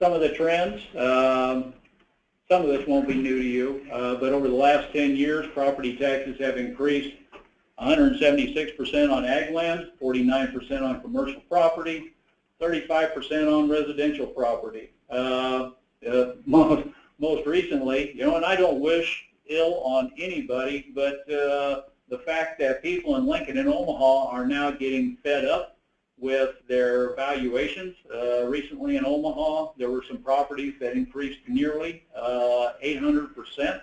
Some of the trends, some of this won't be new to you, but over the last 10 years, property taxes have increased 176% on ag land, 49% on commercial property, 35% on residential property. Most recently, you know, and I don't wish ill on anybody, but the fact that people in Lincoln and Omaha are now getting fed up with their valuations. Recently in Omaha, there were some properties that increased nearly 800%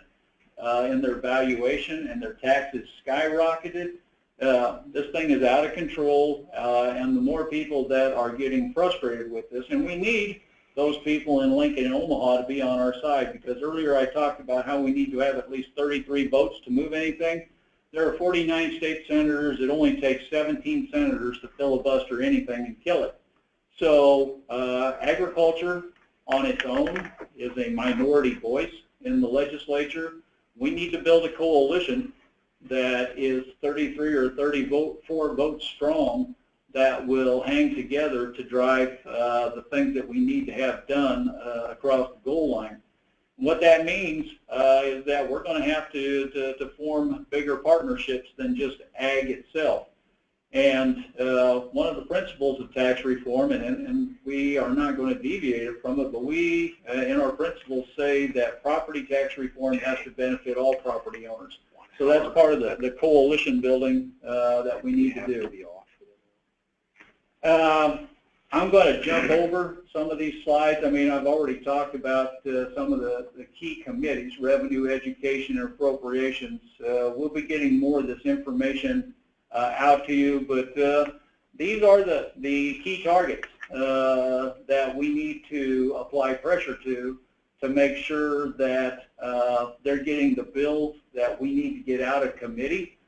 in their valuation, and their taxes skyrocketed. This thing is out of control, and the more people that are getting frustrated with this, and we need those people in Lincoln and Omaha to be on our side, because earlier I talked about how we need to have at least 33 votes to move anything. There are 49 state senators. It only takes 17 senators to filibuster anything and kill it. So agriculture on its own is a minority voice in the legislature. We need to build a coalition that is 33 or 34 votes strong that will hang together to drive the things that we need to have done across the goal line. What that means is that we're going to have to form bigger partnerships than just ag itself. And one of the principles of tax reform, and we are not going to deviate from it, but we in our principles say that property tax reform has to benefit all property owners. So that's part of the coalition building that we need to do. I'm going to jump over some of these slides. I mean, I've already talked about some of the key committees, revenue, education, and appropriations. We'll be getting more of this information out to you, but these are the key targets that we need to apply pressure to make sure that they're getting the bills that we need to get out of committee,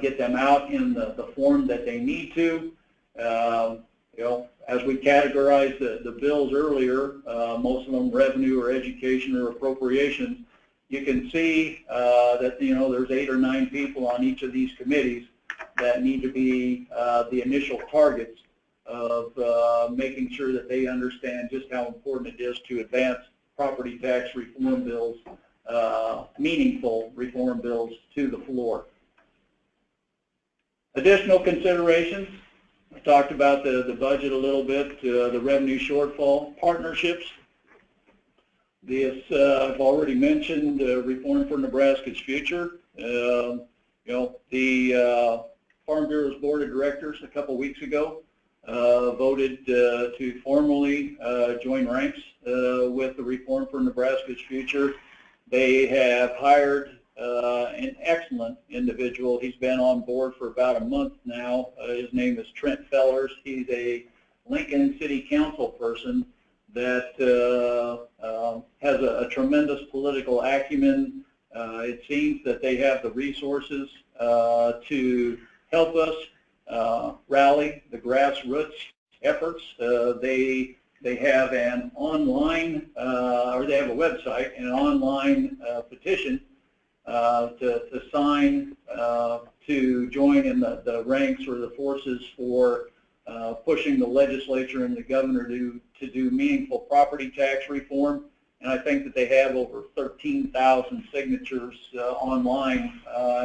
get them out in the form that they need to. You know, as we categorized the bills earlier, most of them revenue or education or appropriations, you can see that, you know, there's 8 or 9 people on each of these committees that need to be the initial targets of making sure that they understand just how important it is to advance property tax reform bills, meaningful reform bills, to the floor. Additional considerations. I talked about the budget a little bit, the revenue shortfall, partnerships. This I've already mentioned, reform for Nebraska's future. You know, the Farm Bureau's Board of Directors a couple weeks ago voted to formally join ranks with the Reform for Nebraska's Future. They have hired an excellent individual. He's been on board for about a month now. His name is Trent Fellers. He's a Lincoln City Council person that has a tremendous political acumen. It seems that they have the resources to help us rally the grassroots efforts. They have an online, or they have a website, and an online petition to sign to join in the ranks or the forces for pushing the legislature and the governor to do meaningful property tax reform. And I think that they have over 13,000 signatures online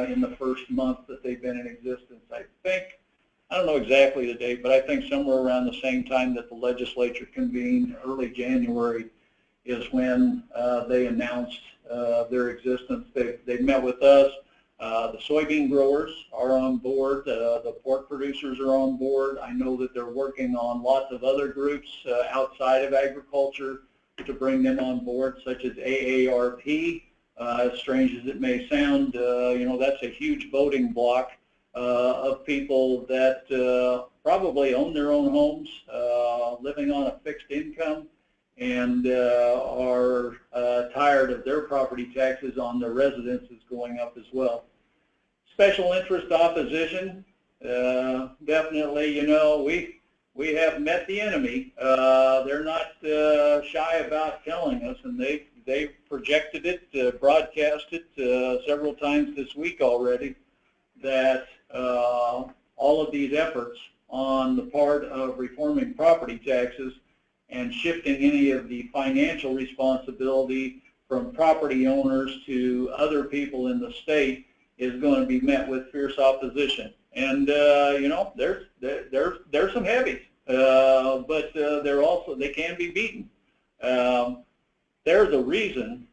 in the first month that they've been in existence. I don't know exactly the date, but I think somewhere around the same time that the legislature convened, early January, is when they announced their existence. They've met with us. The soybean growers are on board. The pork producers are on board. I know that they're working on lots of other groups outside of agriculture to bring them on board, such as AARP. As strange as it may sound, you know, that's a huge voting block of people that probably own their own homes, living on a fixed income, and are tired of their property taxes on their residences going up as well. Special interest opposition, definitely, you know, we have met the enemy. They're not shy about telling us, and they've projected it, broadcast it several times this week already, that all of these efforts on the part of reforming property taxes and shifting any of the financial responsibility from property owners to other people in the state is going to be met with fierce opposition. And you know, there's some heavies, but they can be beaten. There's a reason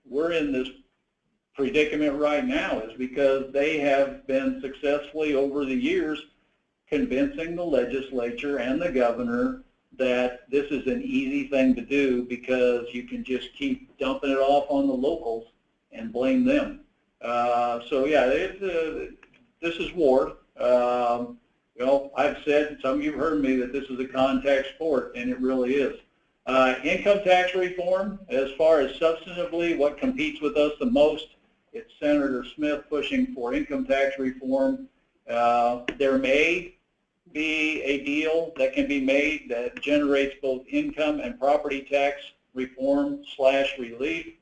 we're in this predicament right now, is because they have been successfully over the years convincing the legislature and the governor that this is an easy thing to do because you can just keep dumping it off on the locals and blame them. So yeah, this is war. You know, I've said, some of you have heard me, that this is a contact sport, and it really is. Income tax reform, as far as substantively what competes with us the most, it's Senator Smith pushing for income tax reform. There may be a deal that can be made that generates both income and property tax reform / relief,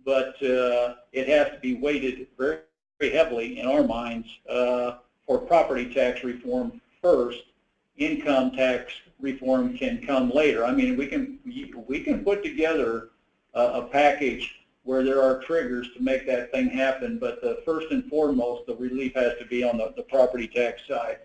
but it has to be weighted very, very heavily in our minds for property tax reform first. Income tax reform can come later. I mean, we can put together a package where there are triggers to make that thing happen, but first and foremost, the relief has to be on the property tax side.